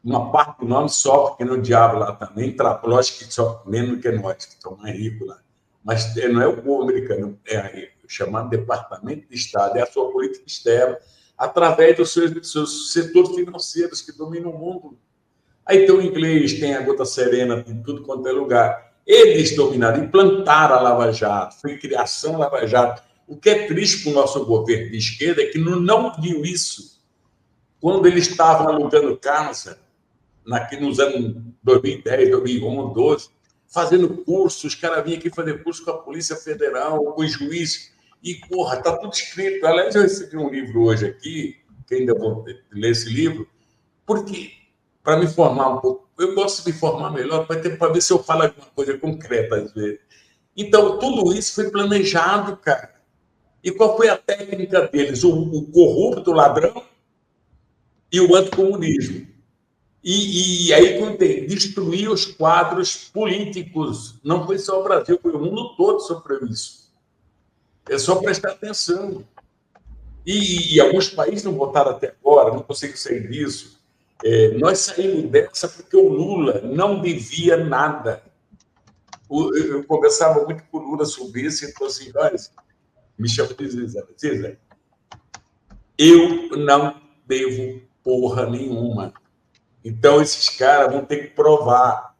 uma parte do nome sofre, porque no diabo lá também, lógico que sofre menos que nós, que estamos mais ricos lá. Mas não é o povo americano, é o chamado Departamento de Estado, é a sua política externa, através dos seus setores financeiros que dominam o mundo. Aí tem o inglês, tem a Gota Serena, tem tudo quanto é lugar. Eles dominaram, implantaram a Lava Jato, foi criação da Lava Jato. O que é triste para o nosso governo de esquerda é que não viu isso. Quando eles estavam alugando casa, nos anos 2010, 2011, 2012, fazendo curso, os caras vinham aqui fazer curso com a Polícia Federal, com os juízes, e, porra, está tudo escrito. Aliás, eu recebi um livro hoje aqui, que ainda vou ler esse livro, porque, para me formar um pouco, eu gosto de me formar melhor, para ver se eu falo alguma coisa concreta, às vezes. Então, tudo isso foi planejado, cara. E qual foi a técnica deles? O corrupto, o ladrão e o anticomunismo. E aí, destruir os quadros políticos. Não foi só o Brasil, foi o mundo todo sofreu isso. É só prestar atenção. E alguns países não votaram até agora, não consigo sair disso. Nós saímos dessa porque o Lula não devia nada. Eu conversava muito com o Lula sobre isso e falou assim, olha, me chama de Zé, eu não devo porra nenhuma. Então, esses caras vão ter que provar.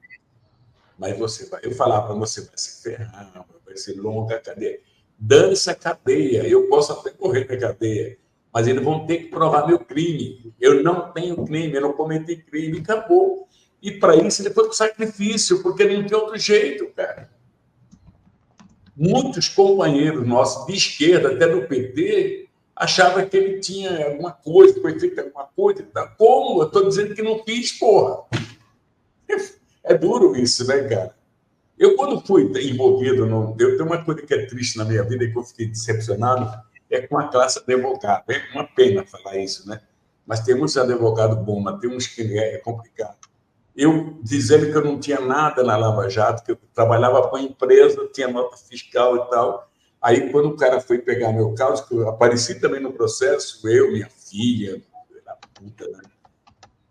Mas eu falava, você vai se ferrar, vai ser longa a cadeia. Dane-se a cadeia, eu posso até correr da cadeia, mas eles vão ter que provar meu crime. Eu não tenho crime, eu não cometi crime, acabou. E para isso ele foi com sacrifício, porque não tem outro jeito, cara. Muitos companheiros nossos de esquerda, até do PT, achavam que ele tinha alguma coisa, foi feito alguma coisa. Como? Eu estou dizendo que não fiz, porra. É duro isso, né, cara? Eu, quando fui envolvido, eu tenho uma coisa que é triste na minha vida e que eu fiquei decepcionado, é com a classe de advogado. É uma pena falar isso, né? Mas tem muitos advogados bons, mas tem uns que é complicado. Eu dizendo que eu não tinha nada na Lava Jato, que eu trabalhava com a empresa, tinha nota fiscal e tal. Aí, quando o cara foi pegar meu caso, que eu apareci também no processo, eu, minha filha, da puta, né?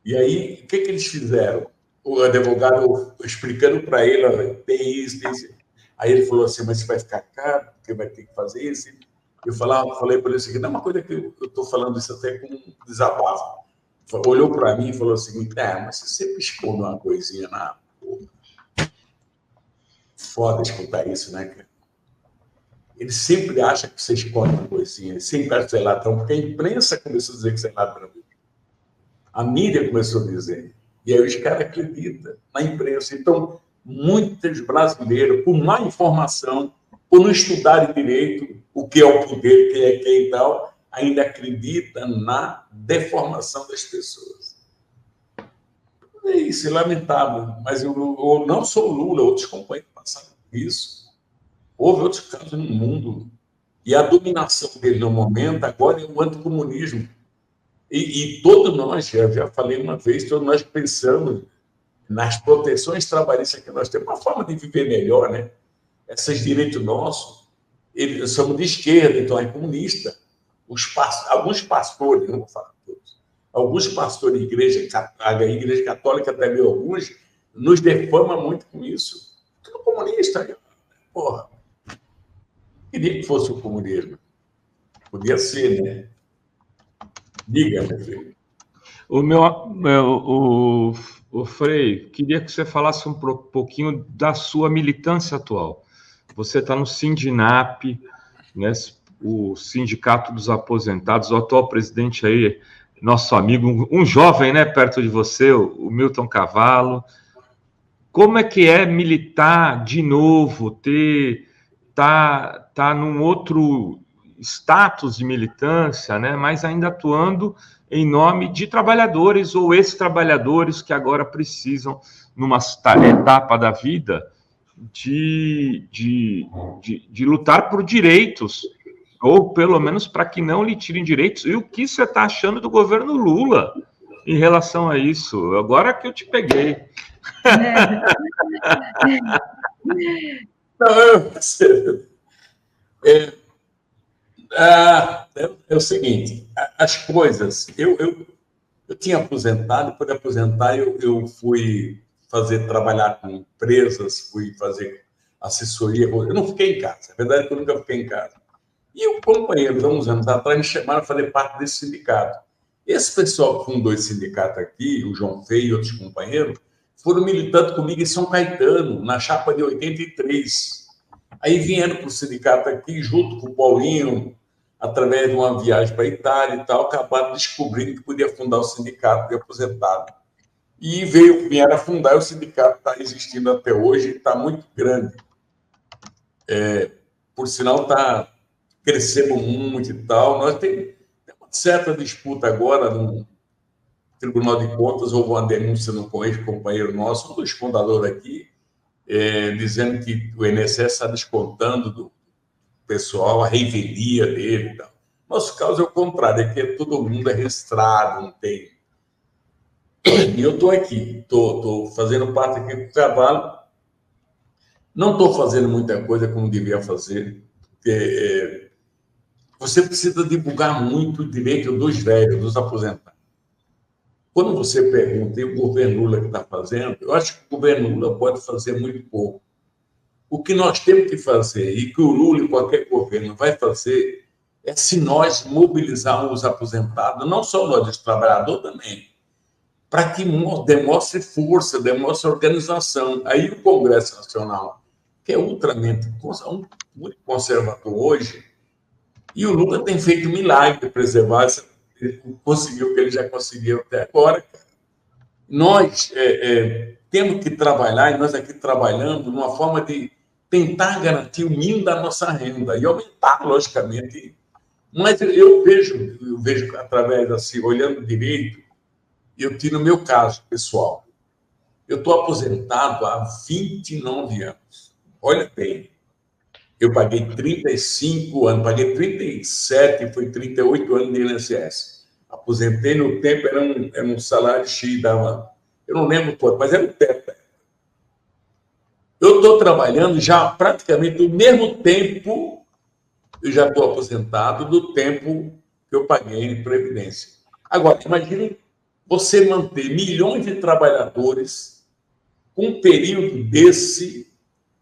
E aí, o que eles fizeram? O advogado explicando para ele, olha, tem isso, tem isso. Aí ele falou assim, mas você vai ficar caro, porque vai ter que fazer isso. Eu falei para ele assim, não é uma coisa que eu estou falando isso até com um desabafo. Olhou para mim e falou assim, mas se você piscou numa coisinha na... Foda escutar isso, né, cara? Ele sempre acha que você esconde uma coisinha, ele sempre acha que você é ladrão, porque a imprensa começou a dizer que você é ladrão. A mídia começou a dizer. E aí os caras acreditam na imprensa. Então, muitos brasileiros, por má informação, por não estudarem direito o que é o poder, quem é quem e tal, ainda acreditam na deformação das pessoas. É isso, é lamentável. Mas eu não sou o Lula, outros companheiros passaram por isso. Houve outros casos no mundo. E a dominação dele no momento agora é o anticomunismo. E todos nós, já falei uma vez, todos nós pensamos nas proteções trabalhistas que nós temos, uma forma de viver melhor, né? Esses direitos nossos, somos de esquerda, então é comunista. Alguns pastores, não vou falar todos, alguns pastores de a igreja católica também, alguns, nos defamam muito com isso. Tudo comunista, porra. Queria que fosse o comunismo. Podia ser, né? Diga, meu filho. O Frei, queria que você falasse um pouquinho da sua militância atual. Você está no Sindinap, né, o Sindicato dos Aposentados, o atual presidente aí, nosso amigo, um jovem, né, perto de você, o Milton Cavallo. Como é que é militar de novo, tá num outro status de militância, né, mas ainda atuando em nome de trabalhadores ou ex-trabalhadores que agora precisam, numa etapa da vida, de lutar por direitos, ou pelo menos para que não lhe tirem direitos. E o que você está achando do governo Lula em relação a isso? Agora que eu te peguei. É o seguinte, as coisas... Eu tinha aposentado, por aposentar, eu fui trabalhar com empresas, fui fazer assessoria. Eu não fiquei em casa, a verdade é que eu nunca fiquei em casa. E o companheiro, há uns anos atrás, me chamaram para fazer parte desse sindicato. Esse pessoal que fundou esse sindicato aqui, o João Feio e outros companheiros, foram militando comigo em São Caetano, na chapa de 83. Aí vieram para o sindicato aqui, junto com o Paulinho, através de uma viagem para a Itália e tal, acabaram descobrindo que podia fundar o sindicato de aposentado. E vieram a fundar, e o sindicato está existindo até hoje, está muito grande. Por sinal, está crescendo muito e tal. Nós temos uma certa disputa agora no Tribunal de Contas, houve uma denúncia no ex-companheiro nosso, um dos fundadores aqui, dizendo que o INSS está descontando do pessoal a revelia dele e tal. Nosso caso é o contrário, é que todo mundo é registrado, não tem. E eu estou aqui, estou fazendo parte aqui do trabalho. Não estou fazendo muita coisa como devia fazer, porque você precisa divulgar muito o direito dos velhos, dos aposentados. Quando você pergunta, e o governo Lula que está fazendo, eu acho que o governo Lula pode fazer muito pouco. O que nós temos que fazer, e que o Lula e qualquer governo vai fazer, é se nós mobilizarmos os aposentados, não só nós, os trabalhadores também, para que demonstre força, demonstre organização. Aí o Congresso Nacional, que é ultramente muito conservador hoje, e o Lula tem feito milagre de preservar, conseguiu o que ele já conseguiu até agora. Nós temos que trabalhar, e nós aqui trabalhando, numa forma de tentar garantir o mínimo da nossa renda e aumentar, logicamente. Mas eu vejo através, assim, olhando direito, eu tiro o meu caso pessoal. Eu estou aposentado há 29 anos. Olha bem, eu paguei 35 anos, paguei 37, foi 38 anos de INSS. Aposentei no tempo, era um salário X, dava, eu não lembro quanto, mas era um teto. Eu estou trabalhando já praticamente o mesmo tempo, eu já estou aposentado, do tempo que eu paguei em Previdência. Agora, imagine você manter milhões de trabalhadores com um período desse,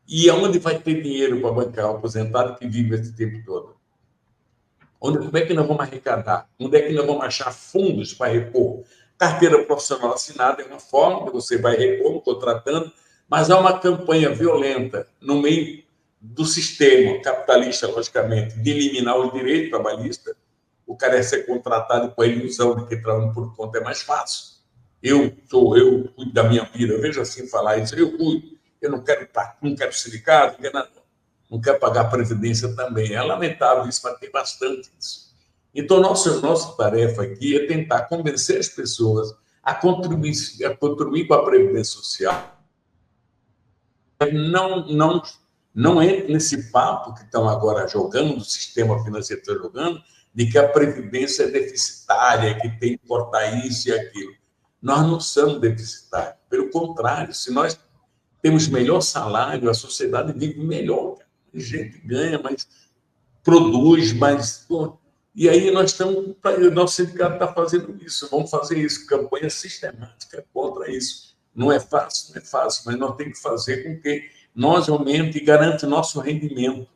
e aonde vai ter dinheiro para bancar o aposentado que vive esse tempo todo? Como é que nós vamos arrecadar? Onde é que nós vamos achar fundos para repor? Carteira profissional assinada é uma forma, você vai repor, contratando, mas há uma campanha violenta no meio do sistema capitalista, logicamente, de eliminar os direitos trabalhistas. O cara é ser contratado com a ilusão de que trabalhando por conta é mais fácil. Eu cuido da minha vida, eu vejo assim falar isso, eu cuido, eu não quero sindicato, não quero pagar previdência também. É lamentável isso, mas tem bastante isso. Então, nossa tarefa aqui é tentar convencer as pessoas a contribuir com a previdência social. Não entre nesse papo que estão agora jogando, o sistema financeiro está jogando, de que a previdência é deficitária, que tem que cortar isso e aquilo. Nós não somos deficitários. Pelo contrário, se nós temos melhor salário, a sociedade vive melhor. A gente ganha, mas produz, mais. E aí o nosso sindicato está fazendo isso, vamos fazer isso, campanha sistemática contra isso. Não é fácil, mas nós temos que fazer com que nós aumente e garante nosso rendimento.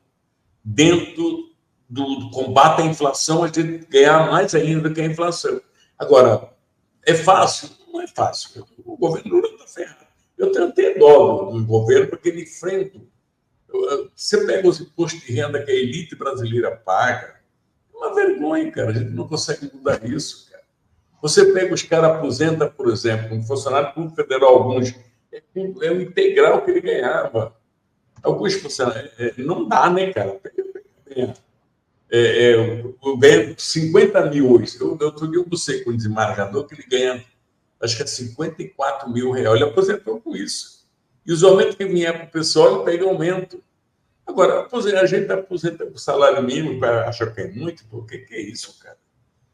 Dentro do combate à inflação, a gente ganhar mais ainda do que a inflação. Agora, é fácil? Não é fácil. O governo Lula está ferrado. Eu tenho até dó do governo, porque ele enfrenta. Você pega os impostos de renda que a elite brasileira paga, é uma vergonha, cara. A gente não consegue mudar isso, cara. Você pega os caras, aposenta, por exemplo, um funcionário público federal, alguns, é o integral que ele ganhava. Alguns funcionários, não dá, né, cara? Eu ganho 50 mil hoje. Eu não sei com o desembargador que ele ganha, acho que é 54 mil reais. Ele aposentou com isso. E os aumentos que vinham para o pessoal, ele pega aumento. Agora, a gente aposenta com salário mínimo, acha que é muito, porque que é isso, cara?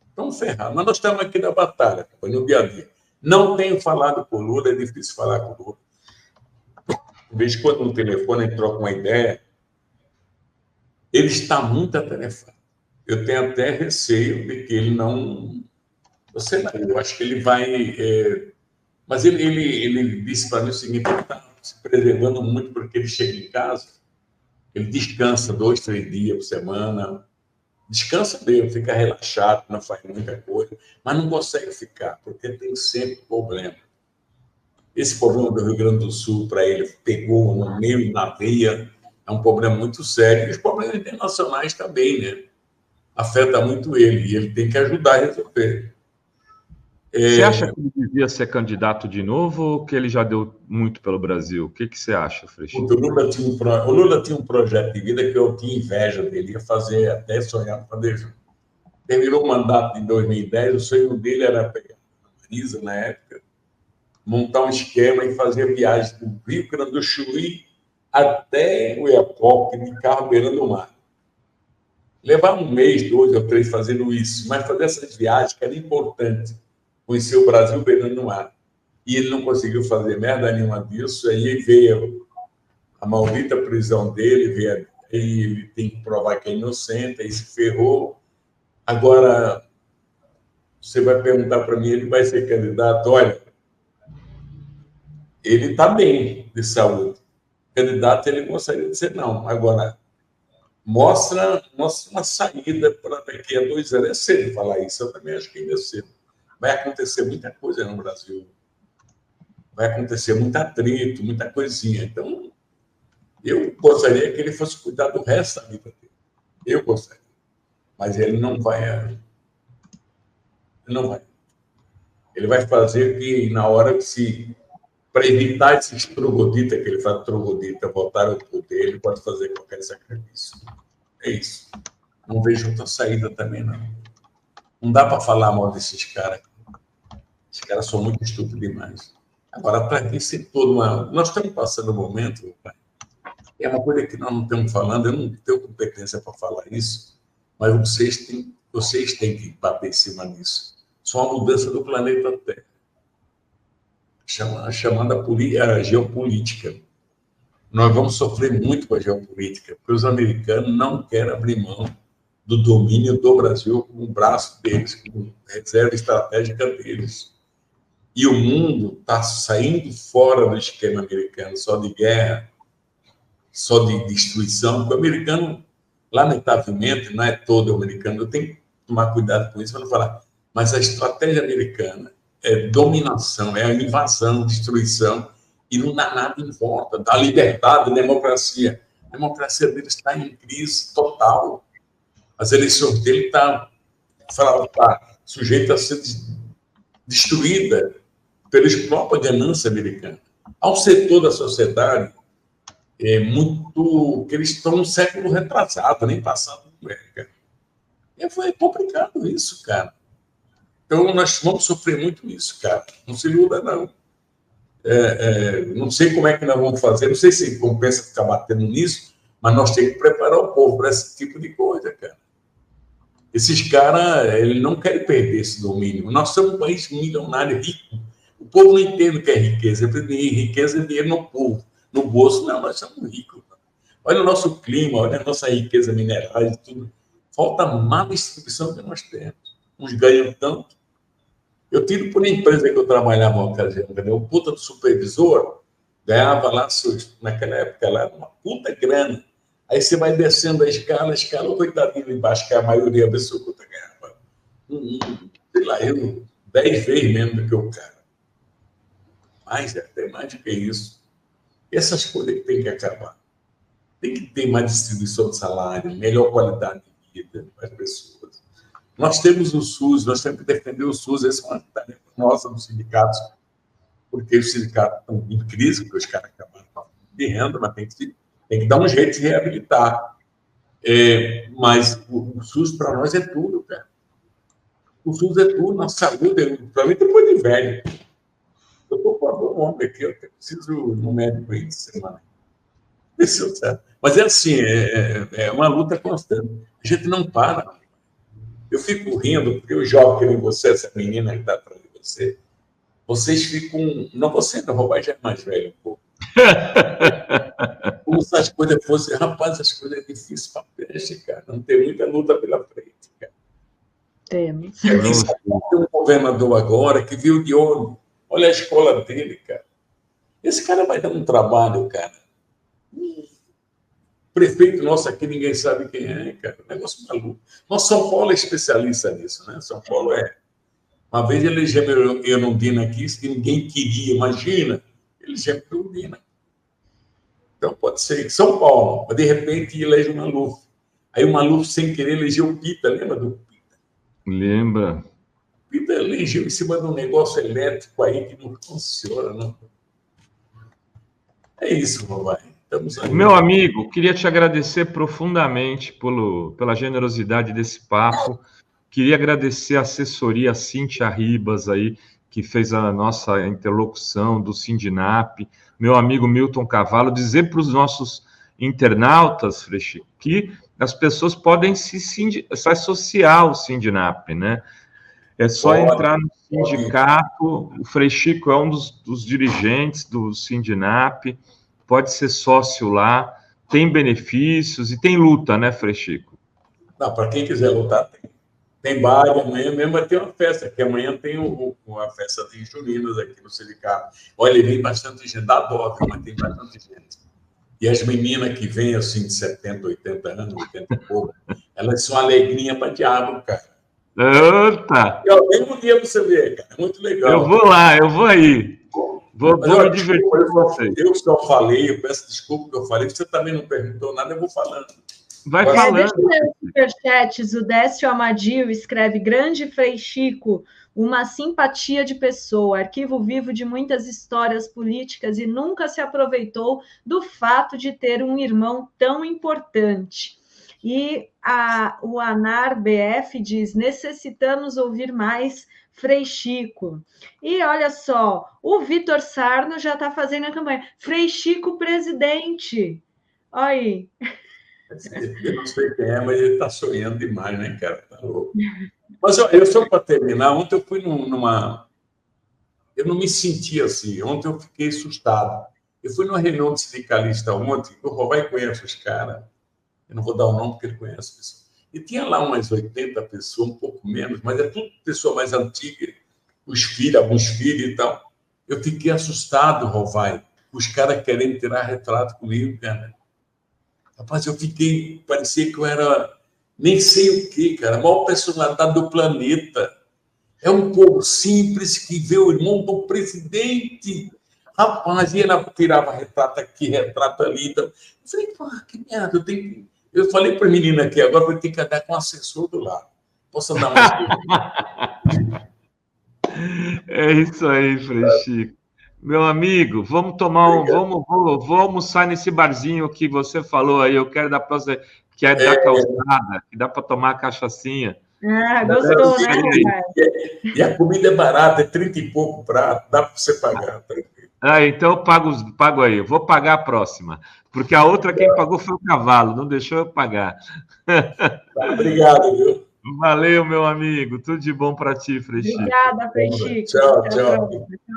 Estamos ferrados. Mas nós estamos aqui na batalha, no dia a dia. Não tenho falado com o Lula, é difícil falar com o Lula. De vez em quando no telefone ele troca uma ideia, ele está muito atarefado. Eu tenho até receio de que ele não... Eu acho que ele vai... Mas ele disse para mim o seguinte, ele está se preservando muito porque ele chega em casa, ele descansa 2, 3 dias por semana, descansa mesmo, fica relaxado, não faz muita coisa, mas não consegue ficar, porque tem sempre problema. Esse problema do Rio Grande do Sul, para ele, pegou no meio e na veia, é um problema muito sério, e os problemas internacionais também, né? Afeta muito ele, e ele tem que ajudar a resolver. Você acha que ele devia ser candidato de novo ou que ele já deu muito pelo Brasil? O que você acha, Freixo? O Lula tinha um projeto de vida que eu tinha inveja dele, ia fazer, até sonhar fazer junto. Terminou o mandato em 2010, o sonho dele era pegar a Marisa, na época, montar um esquema e fazer viagem do Rio Grande do Chuí até o Oiapoque, de carro beirando o mar. Levar 1 mês, 2 ou 3 fazendo isso, mas fazer essas viagens que era importante. Conhecer o Brasil beirando no mar. E ele não conseguiu fazer merda nenhuma disso, aí veio a maldita prisão dele, veio aí ele tem que provar que é inocente, aí se ferrou. Agora, você vai perguntar para mim, ele vai ser candidato? Olha, ele está bem de saúde. Candidato, ele gostaria de ser não. Agora, mostra uma saída para daqui a 2 anos. É cedo falar isso, eu também acho que ainda é cedo. Vai acontecer muita coisa no Brasil. Vai acontecer muito atrito, muita coisinha. Então, eu gostaria que ele fosse cuidar do resto da vida dele. Eu gostaria. Mas ele não vai. Não vai. Ele vai fazer que, na hora que para evitar esses trogloditas, que ele fala troglodita, voltar ao poder, ele pode fazer qualquer sacrifício. É isso. Não vejo outra saída também, não. Não dá para falar mal desses caras. Esses caras são muito estúpidos demais. Agora, para quem se todo uma... Nós estamos passando um momento, pai. É uma coisa que nós não estamos falando, eu não tenho competência para falar isso, mas vocês têm que bater em cima disso. Só a mudança do planeta Terra. Chamada a geopolítica. Nós vamos sofrer muito com a geopolítica, porque os americanos não querem abrir mão do domínio do Brasil como braço deles, como reserva estratégica deles. E o mundo está saindo fora do esquema americano, só de guerra, só de destruição, porque o americano, lamentavelmente, não é todo americano, eu tenho que tomar cuidado com isso para não falar, mas a estratégia americana é dominação, é a invasão, destruição, e não dá nada em volta, da liberdade, da democracia. A democracia dele está em crise total. As eleições dele estão sujeitas a ser destruída pela própria ganância americana. Há um setor da sociedade que eles estão um século retrasado, nem passado no América. E foi complicado isso, cara. Então, nós vamos sofrer muito isso, cara. Não se iluda, não. Não sei como é que nós vamos fazer, não sei se compensa ficar batendo nisso, mas nós temos que preparar o povo para esse tipo de coisa, cara. Esses caras, eles não querem perder esse domínio. Nós somos um país milionário, rico. O povo não entende o que é riqueza. Riqueza é dinheiro no povo. No bolso, não, nós somos ricos. Olha o nosso clima, olha a nossa riqueza mineral e tudo. Falta má distribuição que nós temos. Uns ganham tanto. Eu tiro por uma empresa que eu trabalhava uma ocasião, entendeu? O puta do supervisor ganhava lá, naquela época, lá, uma puta grana. Aí você vai descendo a escala, o coitadinho embaixo, que a maioria absoluta ganhava. Sei lá, 10 vezes menos do que o cara. Mas até mais do que isso. Essas coisas que tem que acabar. Tem que ter mais distribuição de salário, melhor qualidade de vida para as pessoas. Nós temos o SUS, nós temos que defender o SUS, essa é uma tarefa nossa dos sindicatos, porque os sindicatos estão em crise, porque os caras acabaram de renda, mas tem que dar um jeito de reabilitar. Mas o SUS para nós é tudo, cara. O SUS é tudo, nossa saúde, para mim, depois de velho. Eu estou com a boa ombro aqui, eu preciso ir no médico aí de semana. Mas é assim, é uma luta constante. A gente não para. Eu fico rindo, porque o jovem que nem você, essa menina que está atrás de você, vocês ficam... Não, você não, o Robai já é mais velho um pouco. Como se as coisas fossem... Rapaz, as coisas é difíceis para peixe, cara. Não tem muita luta pela frente, cara. Temos. Tem um governador agora que viu de onde. Olha a escola dele, cara. Esse cara vai dar um trabalho, cara. Prefeito nosso aqui, ninguém sabe quem é, cara. Negócio maluco. Nosso São Paulo é especialista nisso, né? São Paulo é. Uma vez elegeu Erundina aqui, que ninguém queria, imagina. Elegeu Erundina. Então pode ser São Paulo, mas de repente elege o Maluf. Aí o Maluf, sem querer, elegeu o Pita. Lembra do Pita? Lembra. O Pita elegeu em cima de um negócio elétrico aí que não funciona, não. É isso, papai. Meu amigo, queria te agradecer profundamente pela generosidade desse papo. Queria agradecer a assessoria Cíntia Ribas aí, que fez a nossa interlocução do Sindinap. Meu amigo Milton Cavallo, dizer para os nossos internautas, Freixo, que as pessoas podem se associar ao Sindinap, né? É só entrar no sindicato. O Freixico é um dos dirigentes do Sindinap. Pode ser sócio lá, tem benefícios e tem luta, né, Frei Chico? Não, para quem quiser lutar, tem. Tem baile, amanhã mesmo vai ter uma festa, que amanhã tem uma festa de Julinas aqui no sindicato. Olha, vem bastante gente, dá dó, mas tem bastante gente. E as meninas que vêm assim de 70, 80 anos, 80 e pouco, elas são alegrinha para diabo, cara. Eita! E ao mesmo dia você vê, cara, é muito legal. Eu vou lá, eu vou aí. Vou me divertir com vocês. Eu só falei, eu peço desculpa que eu falei, você também não perguntou nada, eu vou falando. Vai falando. Deixa eu ler os superchats. O Décio Amadio escreve: grande Frei Chico, uma simpatia de pessoa, arquivo vivo de muitas histórias políticas e nunca se aproveitou do fato de ter um irmão tão importante. E o Anar BF diz: necessitamos ouvir mais Frei Chico. E olha só, o Vitor Sarno já está fazendo a campanha. Frei Chico presidente. Olha aí. Eu não sei quem é, mas ele está sonhando demais, né, cara? Tá louco. Mas eu só para terminar, ontem eu fui numa... Eu não me senti assim. Ontem eu fiquei assustado. Eu fui numa reunião de sindicalista ontem, o Rovai conhece os caras. Eu não vou dar o nome porque ele conhece pessoas. E tinha lá umas 80 pessoas, um pouco menos, mas é tudo pessoa mais antiga, os filhos, alguns filhos e tal. Eu fiquei assustado, Rovai. Os caras querendo tirar retrato comigo, cara. Rapaz, eu fiquei... Parecia que eu era... Nem sei o quê, cara. A maior personalidade do planeta. É um povo simples que vê o irmão do presidente. Rapaz, e ela tirava retrato aqui, retrato ali. Então... Eu falei, pô, que merda, eu tenho que... Eu falei para a menina aqui, agora vou ter que andar com o assessor do lado. Posso andar mais? É isso aí, Frei Chico. Meu amigo, vamos tomar vou almoçar nesse barzinho que você falou aí. Eu quero dar para você, que é da calçada, que dá para tomar cachaçinha. Ah, gostou, né? E a comida é barata, é 30 e pouco prato, dá para você pagar. Então eu pago aí. Eu vou pagar a próxima, porque a outra quem pagou foi o cavalo, não deixou eu pagar. Obrigado, viu? Valeu, meu amigo. Tudo de bom para ti, Frei Chico. Obrigada, Frei Chico. Tchau, tchau.